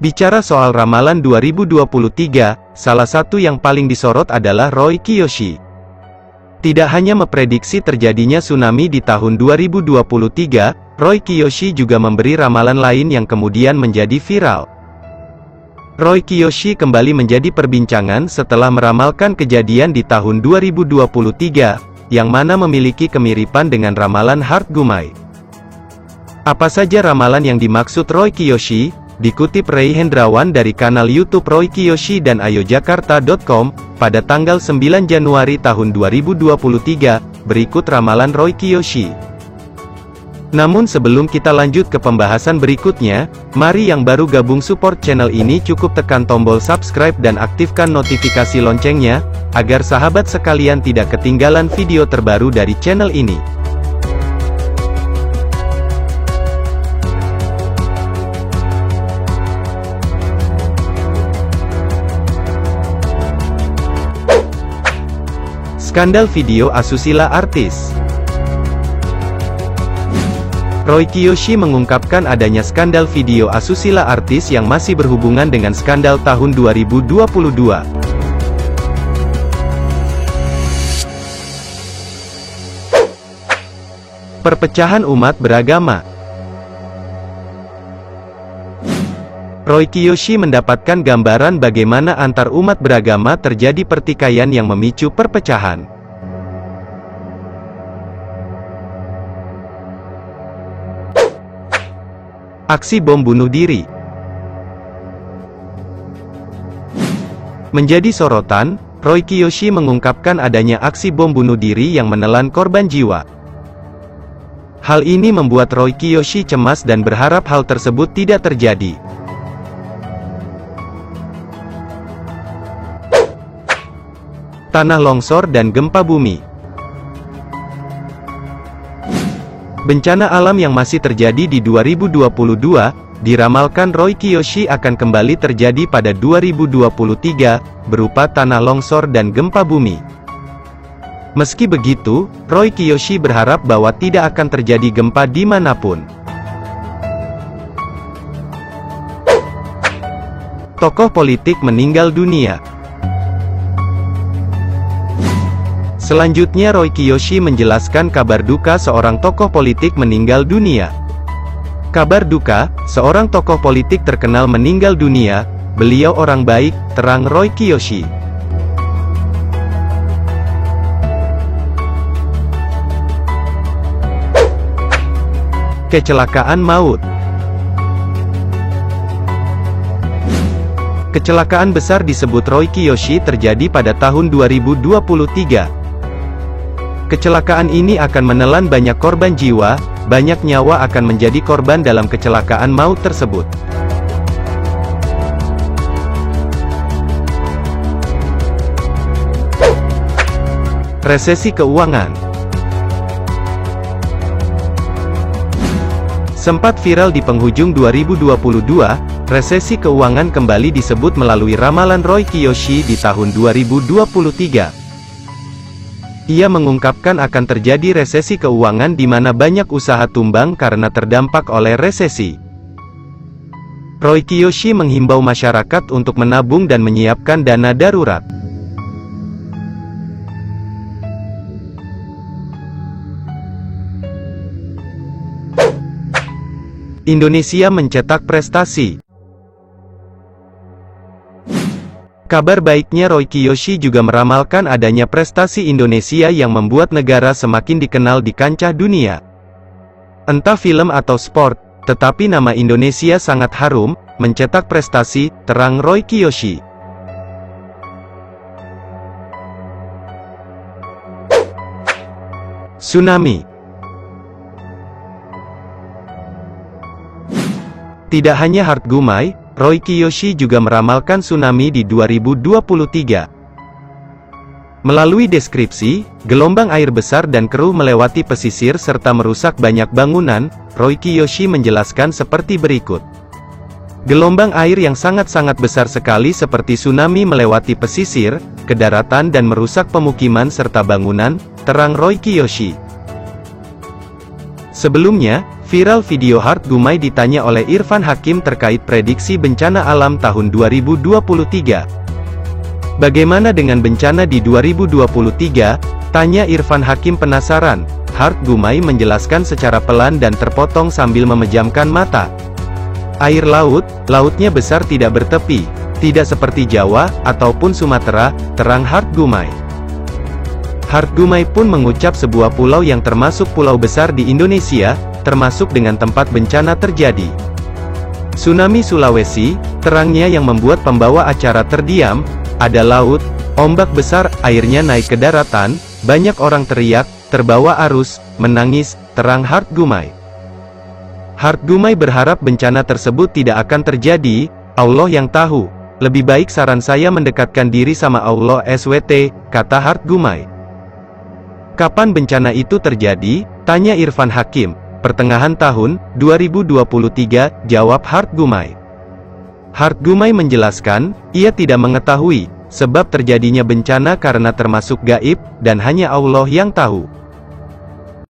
Bicara soal ramalan 2023, salah satu yang paling disorot adalah Roy Kiyoshi. Tidak hanya memprediksi terjadinya tsunami di tahun 2023, Roy Kiyoshi juga memberi ramalan lain yang kemudian menjadi viral. Roy Kiyoshi kembali menjadi perbincangan setelah meramalkan kejadian di tahun 2023, yang mana memiliki kemiripan dengan ramalan Heart Gumai. Apa saja ramalan yang dimaksud Roy Kiyoshi? Dikutip Ray Hendrawan dari kanal YouTube Roy Kiyoshi dan ayojakarta.com, pada tanggal 9 Januari tahun 2023, berikut ramalan Roy Kiyoshi. Namun sebelum kita lanjut ke pembahasan berikutnya, mari yang baru gabung support channel ini cukup tekan tombol subscribe dan aktifkan notifikasi loncengnya, agar sahabat sekalian tidak ketinggalan video terbaru dari channel ini. Skandal video asusila artis. Roy Kiyoshi mengungkapkan adanya skandal video asusila artis yang masih berhubungan dengan skandal tahun 2022. Perpecahan umat beragama. Roy Kiyoshi mendapatkan gambaran bagaimana antar umat beragama terjadi pertikaian yang memicu perpecahan. Aksi bom bunuh diri. Menjadi sorotan, Roy Kiyoshi mengungkapkan adanya aksi bom bunuh diri yang menelan korban jiwa. Hal ini membuat Roy Kiyoshi cemas dan berharap hal tersebut tidak terjadi. Tanah longsor dan gempa bumi. Bencana alam yang masih terjadi di 2022, diramalkan Roy Kiyoshi akan kembali terjadi pada 2023, berupa tanah longsor dan gempa bumi. Meski begitu, Roy Kiyoshi berharap bahwa tidak akan terjadi gempa dimanapun. Tokoh politik meninggal dunia. Selanjutnya Roy Kiyoshi menjelaskan kabar duka seorang tokoh politik meninggal dunia. Kabar duka, seorang tokoh politik terkenal meninggal dunia, beliau orang baik, terang Roy Kiyoshi. Kecelakaan maut. Kecelakaan besar disebut Roy Kiyoshi terjadi pada tahun 2023. Kecelakaan ini akan menelan banyak korban jiwa, banyak nyawa akan menjadi korban dalam kecelakaan maut tersebut. Resesi keuangan. Sempat viral di penghujung 2022, resesi keuangan kembali disebut melalui ramalan Roy Kiyoshi di tahun 2023. Ia mengungkapkan akan terjadi resesi keuangan di mana banyak usaha tumbang karena terdampak oleh resesi. Roy Kiyoshi menghimbau masyarakat untuk menabung dan menyiapkan dana darurat. Indonesia mencetak prestasi. Kabar baiknya Roy Kiyoshi juga meramalkan adanya prestasi Indonesia yang membuat negara semakin dikenal di kancah dunia. Entah film atau sport, tetapi nama Indonesia sangat harum, mencetak prestasi, terang Roy Kiyoshi. Tsunami. Tidak hanya Heart Gumai, Roy Kiyoshi juga meramalkan tsunami di 2023. Melalui deskripsi, gelombang air besar dan keruh melewati pesisir serta merusak banyak bangunan, Roy Kiyoshi menjelaskan seperti berikut. Gelombang air yang sangat-sangat besar sekali seperti tsunami melewati pesisir, ke daratan dan merusak pemukiman serta bangunan, terang Roy Kiyoshi. Sebelumnya, Viral video Hart Gumai ditanya oleh Irfan Hakim terkait prediksi bencana alam tahun 2023. Bagaimana dengan bencana di 2023? Tanya Irfan Hakim penasaran. Hart Gumai menjelaskan secara pelan dan terpotong sambil memejamkan mata. Air laut, lautnya besar tidak bertepi. Tidak seperti Jawa, ataupun Sumatera, terang Hart Gumai. Hart Gumai pun mengucap sebuah pulau yang termasuk pulau besar di Indonesia, termasuk dengan tempat bencana terjadi. Tsunami Sulawesi, terangnya yang membuat pembawa acara terdiam, ada laut, ombak besar, airnya naik ke daratan, banyak orang teriak, terbawa arus, menangis, terang Hart Gumai. Hart Gumai berharap bencana tersebut tidak akan terjadi, Allah yang tahu. Lebih baik saran saya mendekatkan diri sama Allah SWT, kata Hart Gumai. Kapan bencana itu terjadi? Tanya Irfan Hakim. Pertengahan tahun 2023, jawab Hart Gumai. Hart Gumai menjelaskan, ia tidak mengetahui sebab terjadinya bencana karena termasuk gaib, dan hanya Allah yang tahu.